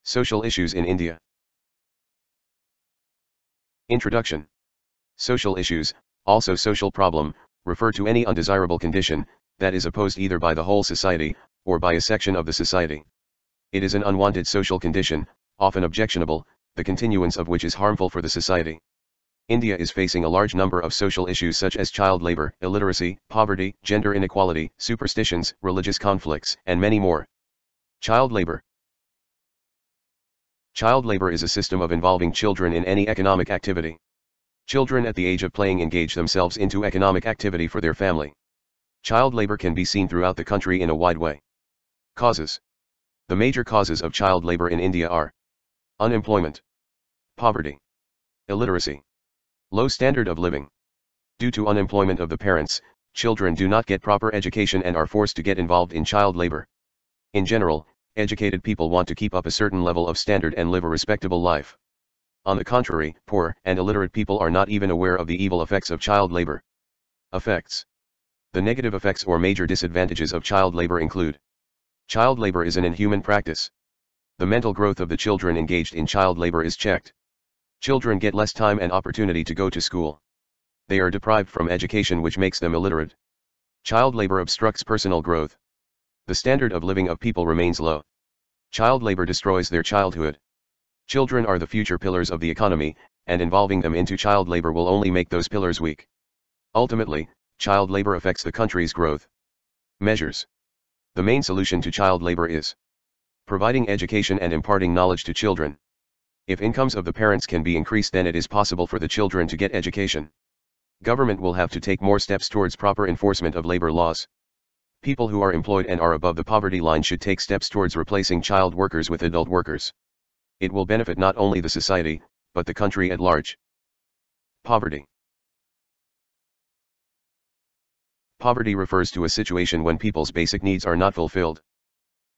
Social issues in India. Introduction. Social issues, also social problem, refer to any undesirable condition that is opposed either by the whole society or by a section of the society. It is an unwanted social condition, often objectionable, the continuance of which is harmful for the society. India is facing a large number of social issues such as child labor, illiteracy, poverty, gender inequality, superstitions, religious conflicts, and many more. Child labor. Child labor is a system of involving children in any economic activity. Children at the age of playing engage themselves into economic activity for their family. Child labor can be seen throughout the country in a wide way. Causes. The major causes of child labor in India are unemployment, poverty, illiteracy, low standard of living. Due to unemployment of the parents, children do not get proper education and are forced to get involved in child labor. In general, educated people want to keep up a certain level of standard and live a respectable life. On the contrary, poor and illiterate people are not even aware of the evil effects of child labor. Effects. The negative effects or major disadvantages of child labor include: child labor is an inhuman practice. The mental growth of the children engaged in child labor is checked. Children get less time and opportunity to go to school. They are deprived from education, which makes them illiterate. Child labor obstructs personal growth. The standard of living of people remains low. Child labor destroys their childhood. Children are the future pillars of the economy, and involving them into child labor will only make those pillars weak. Ultimately, child labor affects the country's growth. Measures. The main solution to child labor is providing education and imparting knowledge to children. If incomes of the parents can be increased, then it is possible for the children to get education. Government will have to take more steps towards proper enforcement of labor laws. People who are employed and are above the poverty line should take steps towards replacing child workers with adult workers. It will benefit not only the society, but the country at large. Poverty. Poverty refers to a situation when people's basic needs are not fulfilled.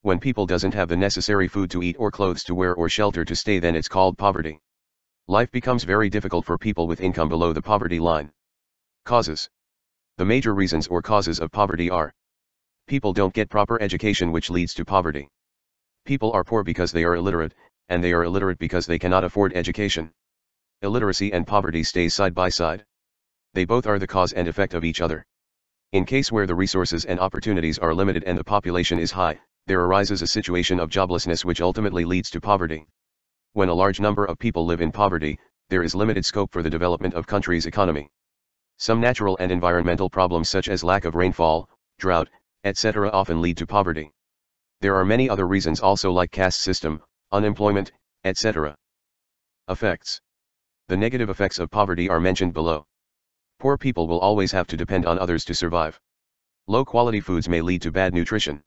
When people doesn't have the necessary food to eat or clothes to wear or shelter to stay, then it's called poverty. Life becomes very difficult for people with income below the poverty line. Causes. The major reasons or causes of poverty are: people don't get proper education, which leads to poverty. People are poor because they are illiterate, and they are illiterate because they cannot afford education. Illiteracy and poverty stay side by side. They both are the cause and effect of each other. In case where the resources and opportunities are limited and the population is high, there arises a situation of joblessness, which ultimately leads to poverty. When a large number of people live in poverty, there is limited scope for the development of country's economy. Some natural and environmental problems such as lack of rainfall, drought, etc. often lead to poverty. There are many other reasons also, like caste system, unemployment, etc. Effects. The negative effects of poverty are mentioned below. Poor people will always have to depend on others to survive. Low quality foods may lead to bad nutrition.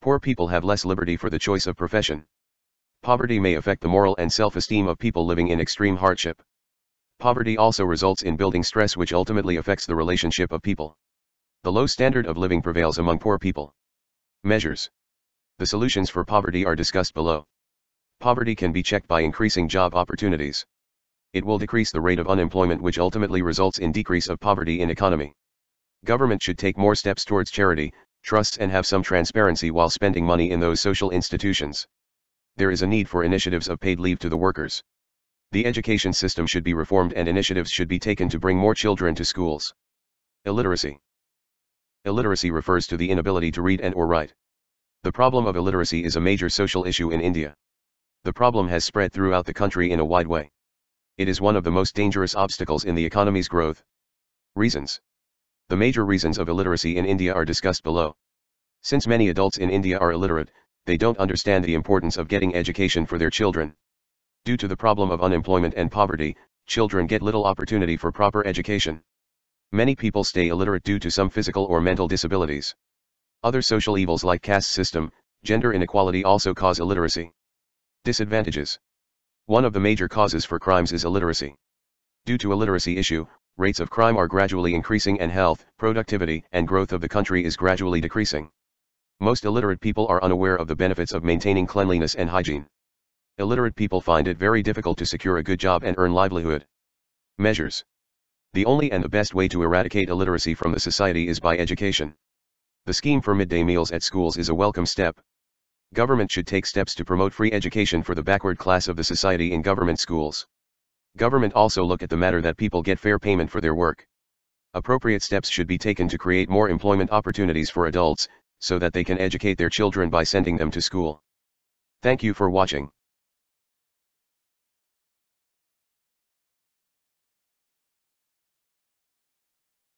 Poor people have less liberty for the choice of profession. Poverty may affect the moral and self-esteem of people living in extreme hardship. Poverty also results in building stress, which ultimately affects the relationship of people. The low standard of living prevails among poor people. Measures. The solutions for poverty are discussed below. Poverty can be checked by increasing job opportunities. It will decrease the rate of unemployment, which ultimately results in decrease of poverty in economy. Government should take more steps towards charity, trusts, and have some transparency while spending money in those social institutions. There is a need for initiatives of paid leave to the workers. The education system should be reformed and initiatives should be taken to bring more children to schools. Illiteracy. Illiteracy refers to the inability to read and or write. The problem of illiteracy is a major social issue in India. The problem has spread throughout the country in a wide way. It is one of the most dangerous obstacles in the economy's growth. Reasons. The major reasons of illiteracy in India are discussed below. Since many adults in India are illiterate, they don't understand the importance of getting education for their children. Due to the problem of unemployment and poverty, children get little opportunity for proper education. Many people stay illiterate due to some physical or mental disabilities. Other social evils like caste system, gender inequality also cause illiteracy. Disadvantages. One of the major causes for crimes is illiteracy. Due to illiteracy issue, rates of crime are gradually increasing and health, productivity, and growth of the country is gradually decreasing. Most illiterate people are unaware of the benefits of maintaining cleanliness and hygiene. Illiterate people find it very difficult to secure a good job and earn livelihood. Measures. The only and the best way to eradicate illiteracy from the society is by education. The scheme for midday meals at schools is a welcome step. Government should take steps to promote free education for the backward class of the society in government schools. Government also look at the matter that people get fair payment for their work. Appropriate steps should be taken to create more employment opportunities for adults, so that they can educate their children by sending them to school. Thank you for watching.